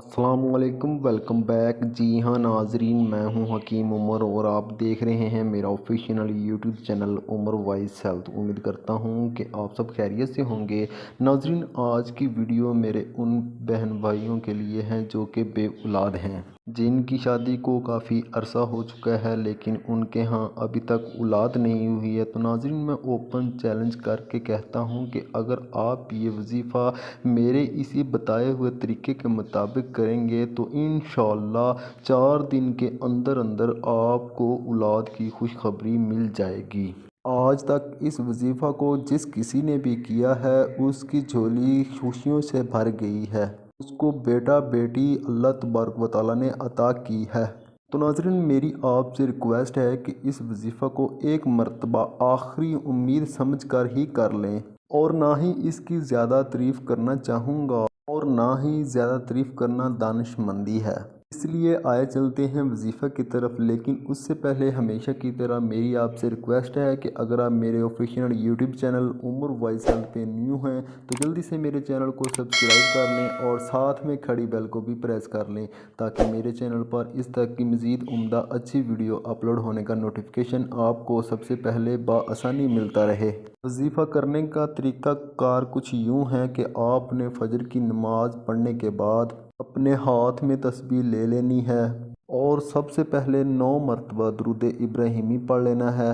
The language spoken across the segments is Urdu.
السلام علیکم، ویلکم بیک۔ جی ہاں ناظرین، میں ہوں حکیم عمر اور آپ دیکھ رہے ہیں میرا آفیشیل یوٹیوب چینل عمر وائس ہیلتھ۔ امید کرتا ہوں کہ آپ سب خیریت سے ہوں گے۔ ناظرین، آج کی ویڈیو میرے ان بہن بھائیوں کے لیے ہیں جو کہ بے اولاد ہیں، جن کی شادی کو کافی عرصہ ہو چکا ہے لیکن ان کے ہاں ابھی تک اولاد نہیں ہوئی ہے۔ تو ناظرین، میں اوپن چیلنج کر کے کہتا ہوں کہ اگر آپ یہ وظیفہ میرے اسی بتائے ہوئے طریقے کے مطابق کریں گے تو انشاءاللہ 4 دن کے اندر اندر آپ کو اولاد کی خوشخبری مل جائے گی۔ آج تک اس وظیفہ کو جس کسی نے بھی کیا ہے اس کی جھولی خوشیوں سے بھر گئی ہے، اس کو بیٹا بیٹی اللہ تبارک و تعالیٰ نے عطا کی ہے۔ تو ناظرین، میری آپ سے ریکویسٹ ہے کہ اس وظیفہ کو ایک مرتبہ آخری امید سمجھ کر ہی کر لیں، اور نہ ہی اس کی زیادہ تعریف کرنا چاہوں گا اور نہ ہی زیادہ تعریف کرنا دانش مندی ہے، اس لیے آئے چلتے ہیں وظیفہ کی طرف۔ لیکن اس سے پہلے ہمیشہ کی طرح میری آپ سے ریکویسٹ ہے کہ اگر آپ میرے آفیشیل یوٹیوب چینل عمر وائس ہیلتھ پہ نیو ہیں تو جلدی سے میرے چینل کو سبسکرائب کر لیں اور ساتھ میں کھڑی بیل کو بھی پریس کر لیں تاکہ میرے چینل پر اس طرح کی مزید عمدہ اچھی ویڈیو اپلوڈ ہونے کا نوٹیفیکیشن آپ کو سب سے پہلے بآسانی ملتا رہے۔ وظیفہ کرنے کا طریقہ کار کچھ یوں ہے کہ آپ نے فجر کی نماز پڑھنے کے بعد اپنے ہاتھ میں تسبیح لے لینی ہے اور سب سے پہلے 9 مرتبہ درود ابراہیمی پڑھ لینا ہے۔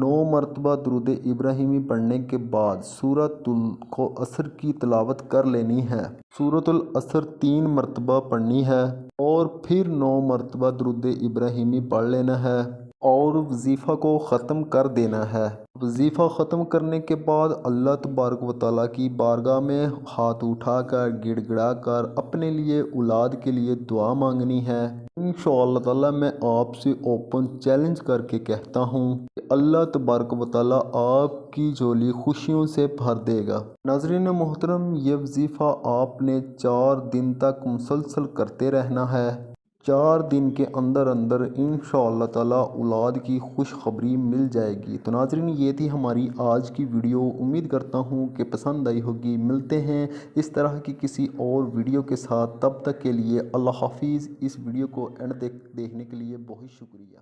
9 مرتبہ درود ابراہیمی پڑھنے کے بعد سورۃ العصر کی تلاوت کر لینی ہے۔ سورۃ العصر 3 مرتبہ پڑھنی ہے اور پھر 9 مرتبہ درود ابراہیمی پڑھ لینا ہے اور وظیفہ کو ختم کر دینا ہے۔ وظیفہ ختم کرنے کے بعد اللہ تبارک و تعالیٰ کی بارگاہ میں ہاتھ اٹھا کر گڑ گڑا کر اپنے لیے اولاد کے لیے دعا مانگنی ہے۔ انشاءاللہ تعالیٰ میں آپ سے اوپن چیلنج کر کے کہتا ہوں کہ اللہ تبارک و تعالیٰ آپ کی جھولی خوشیوں سے بھر دے گا۔ ناظرین محترم، یہ وظیفہ آپ نے 4 دن تک مسلسل کرتے رہنا ہے۔ 4 دن کے اندر اندر انشاءاللہ تعالیٰ اولاد کی خوشخبری مل جائے گی۔ تو ناظرین، یہ تھی ہماری آج کی ویڈیو۔ امید کرتا ہوں کہ پسند آئی ہوگی۔ ملتے ہیں اس طرح کی کسی اور ویڈیو کے ساتھ، تب تک کے لیے اللہ حافظ۔ اس ویڈیو کو اینڈ تک دیکھنے کے لیے بہت شکریہ۔